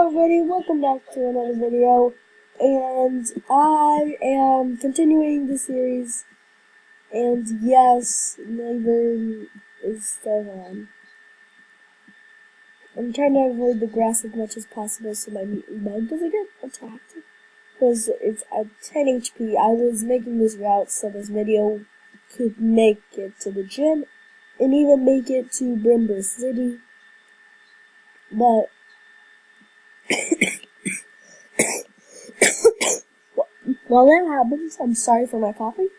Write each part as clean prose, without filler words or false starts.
Hello everybody, welcome back to another video, and I am continuing the series, and yes, Neighbor is still on. I'm trying to avoid the grass as much as possible so my mug doesn't get attacked, because it's at 10 HP. I was making this route so this video could make it to the gym, and even make it to Brimber City, but while that happens, I'm sorry for my coughing.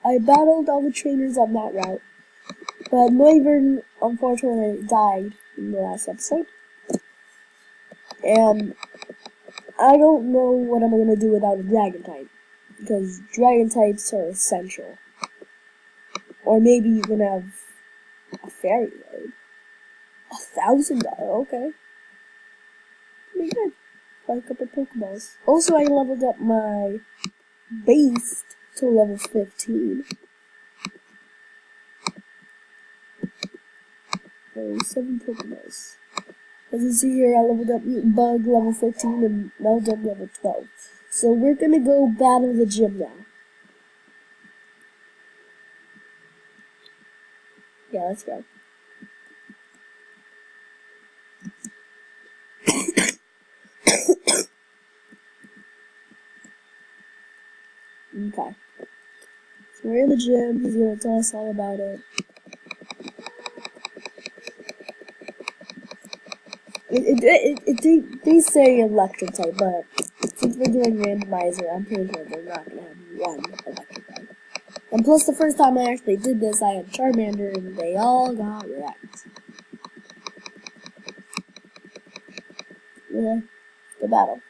I battled all the trainers on that route, but Noivern unfortunately died in the last episode. And I don't know what I'm gonna do without a dragon type, because dragon types are essential. Or maybe you can have a fairy raid. $1,000, okay. Pretty good. Buy a couple Pokeballs. Also, I leveled up my beast to level 15. There's 7 Pokeballs. As you see here, I leveled up Mutant Bug level 15 and Meldum level 12. So we're gonna go battle the gym now. Yeah, let's go. Okay. So we're in the gym. He's gonna tell us all about it. They say electric type, but since we're doing randomizer, I'm pretty sure they're not gonna have one electric type. And plus, the first time I actually did this, I had Charmander, and they all got wrecked. Yeah, the battle.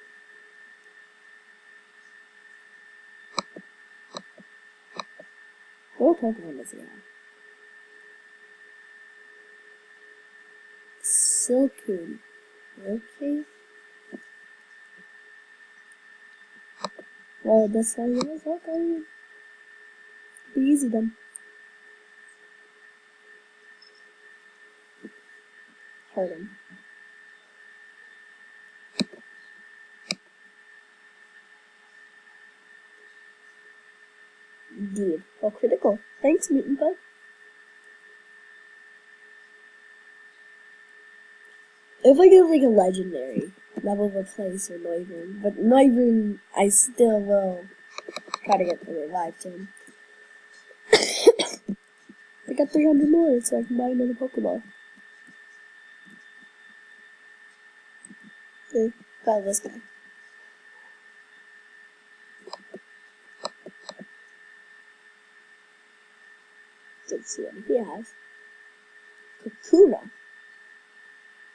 What Pokemon does he have? Silcoon. Okay. Well, that's all it is. Okay. Be easy then. Hurt him. Indeed. Oh, critical. Thanks, Mutant Bug. If I get like a legendary, that will replace or Noivern. But Noivern, I still will try to get the revive to him. I got 300 more, so I can buy another Pokeball. Okay, battle this guy. Let's see what he has. Kakuna.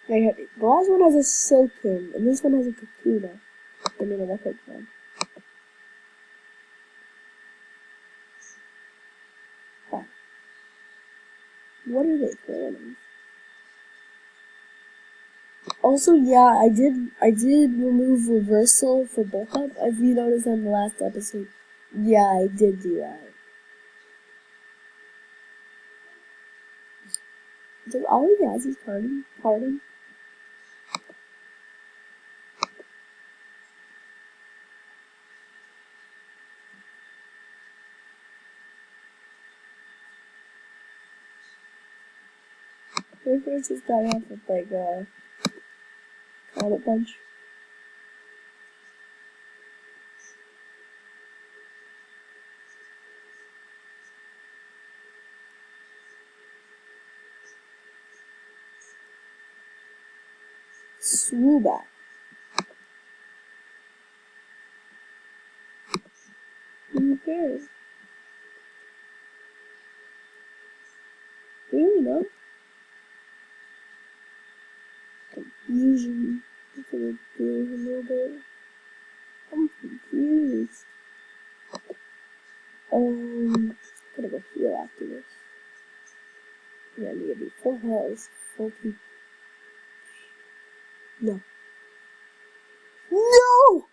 The last one has a Silcoon, and this one has a Kakuna. I mean, another Pokemon. Huh. What are they planning? Also, yeah, I did remove reversal for bulk up. If you noticed on the last episode, yeah, I did do that. Does all he has is pardon? What if it's just start off with like Comet Punch? Swole. Who cares? Really, no? Confusion. I'm gonna do a little bit. I'm confused. Gotta go heal after this. Yeah, I need to be full health, full people. No. No!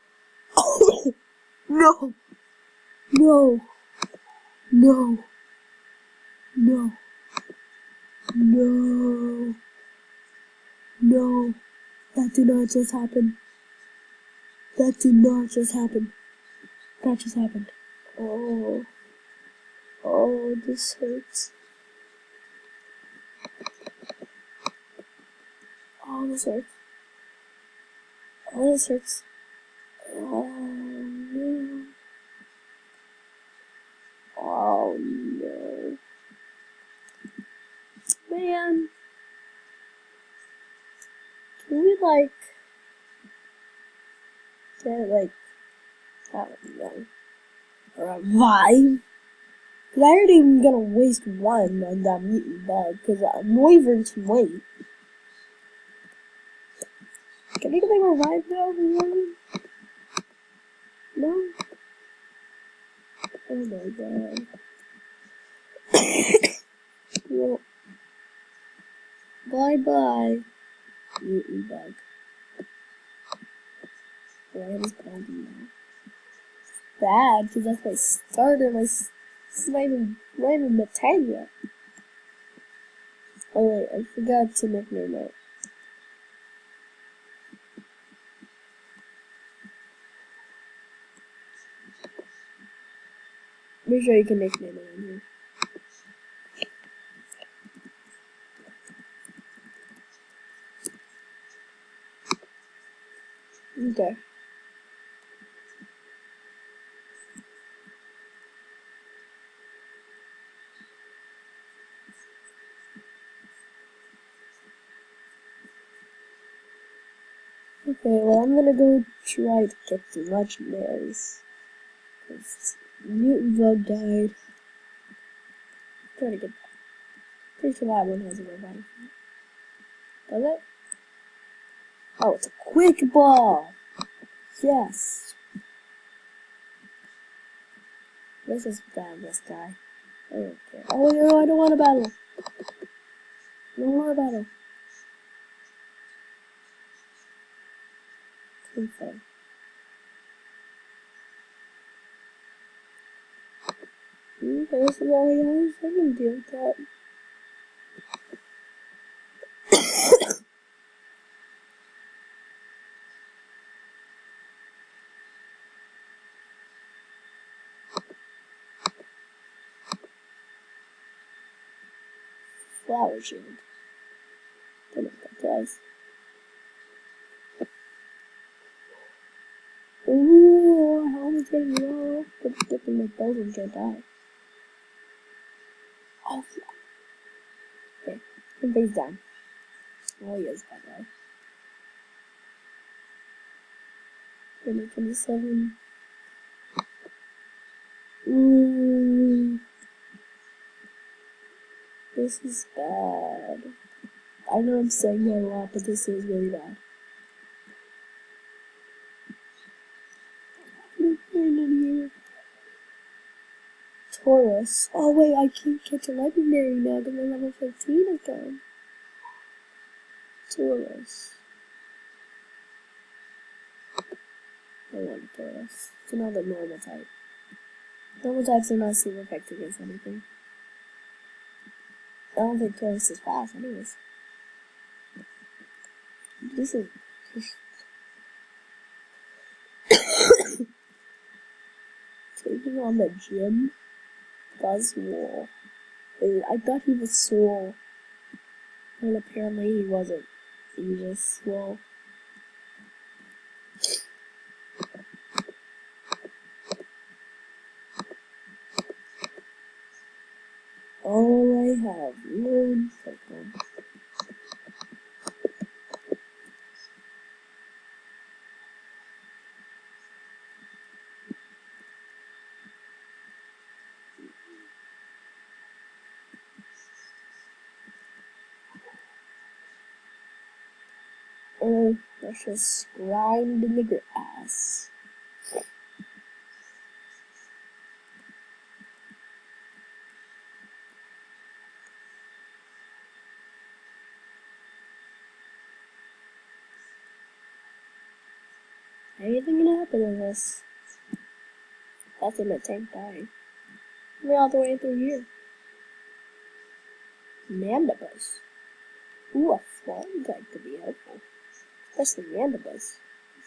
No! No! No! No! No! did not just happen. That did not just happen. That just happened. Oh. Oh, this hurts. Oh, this hurts. Oh, this hurts. Oh, no. Oh, no. Man. Can we, like, get, like, I don't know, revive? Because I already am gonna waste one on that mutant bug, because Noivern can wait. Can we get, like, revive now? No? Oh my god. Well, bye-bye, mutant bug. Why is bugging now? Bad, because that's my starter, it's not even the 10 yet. Oh wait, I forgot to nickname it. Make sure you can nickname it in here. Okay. Okay, well I'm gonna go try to get the legendaries. Because mutant bug died. Try to get that. Pretty sure that one has a revive. Does it? Oh, it's a quick ball! Yes! This is bad, this guy. I don't care. Oh no, I don't want to battle! I don't want to battle. Okay. This is all he has. I can deal with that. Flower shield. Don't know what that does. Ooh, how am I getting low? But dipping my boat and can't die. Oh, okay. Him face down. Oh, he is, by the way. 2027. Ooh. This is bad. I know I'm saying that a lot, but this is really bad. Taurus. Oh wait, I can't catch a legendary now because my level 15 is gone. Taurus. I want a Taurus. It's another normal type. Normal types are not super effective against anything. I don't think Taurus is fast anyways. This is... Taking on the gym? Swole. I thought he was Swole. And apparently he wasn't. He was just Swole. All I have, 1 second. Let's just grind in the grass. Anything can happen in this. That's in the tank dying. We're all the way through here. Mandibus. Ooh, a Swole type could be helpful. Especially Randomizer.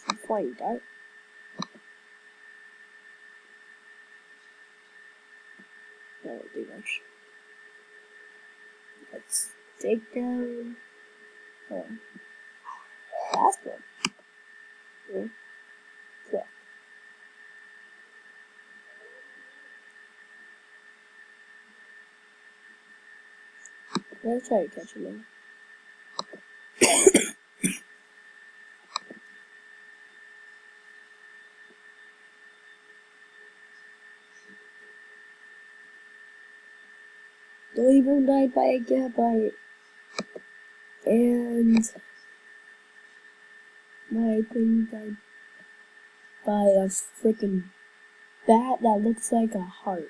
Some flying dart. That won't do much. Let's take down last one. Yeah. Cool. Let's try to catch him now. The Weaver died by a Gabite. And my thing died by a freaking bat that looks like a heart.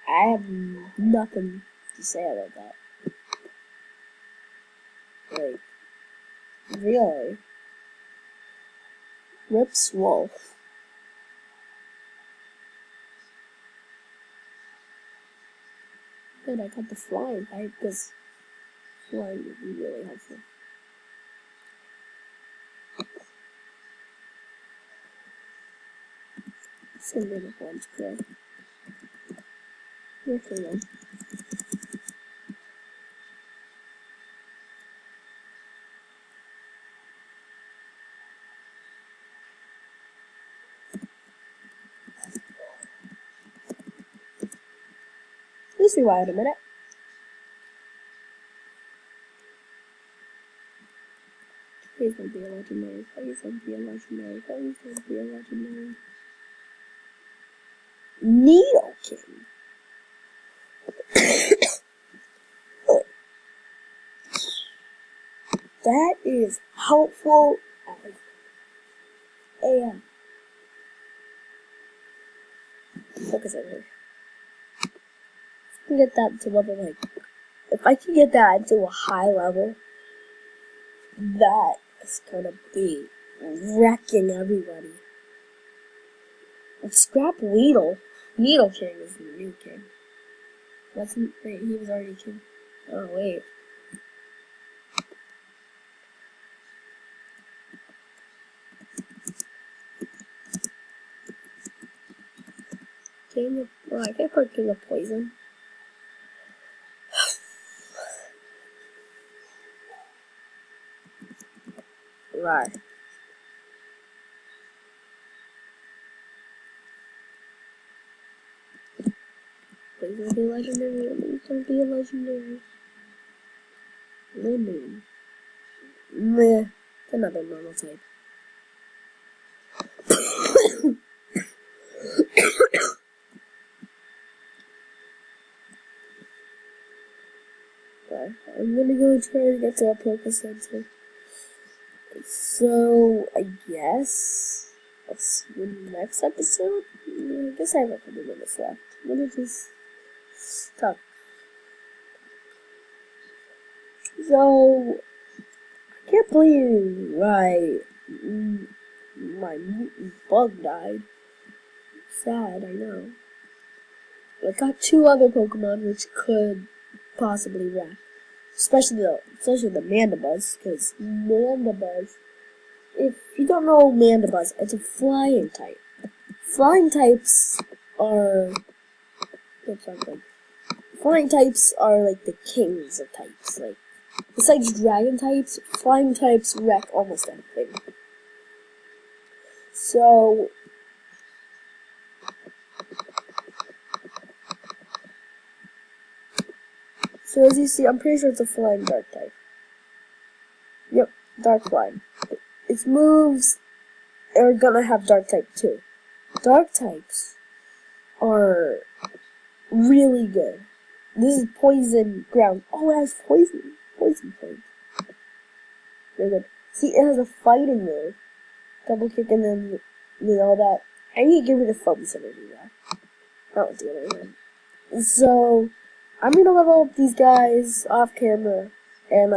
I have nothing to say about that. Like, really? Rip Swole. Good, I got the flying type because flying would be really helpful. Send me the ones clear. Okay then. Let's rewind a minute. Please don't be a legendary. Please don't be a legendary. Please don't be a legendary. Needle King. That is helpful as a focus on here. I can get that to level like if I can get that to a high level, that is gonna be wrecking everybody. And scrap Weedle. Needle King is the new king. Wasn't wait, he was already king. Oh wait. King of I can't put King of Poison. Right. Please don't be legendary. Please don't be a legendary. Lemon. Meh. It's another normal type. Okay. I'm gonna go try to get to a Poké Center. So, I guess I'll see you in the next episode. I guess I have a couple minutes left. I'm gonna just stop. So, I can't believe my mutant bug died. Sad, I know. I got 2 other Pokemon which could possibly wreck. Especially the Mandibuzz, because Mandibuzz, if you don't know Mandibuzz, it's a flying type. Flying types are Flying types are like the kings of types. Like besides dragon types, flying types wreck almost anything. So as you see, I'm pretty sure it's a flying dark type. Yep, dark flying. Its moves are gonna have dark type too. Dark types are really good. This is poison ground. Oh, it has poison. Poison point. Very good. See, it has a fighting move. Double kick and then, all that. I need to get rid of focus energy though. I don't do anything. So, I'm gonna level up these guys off camera, and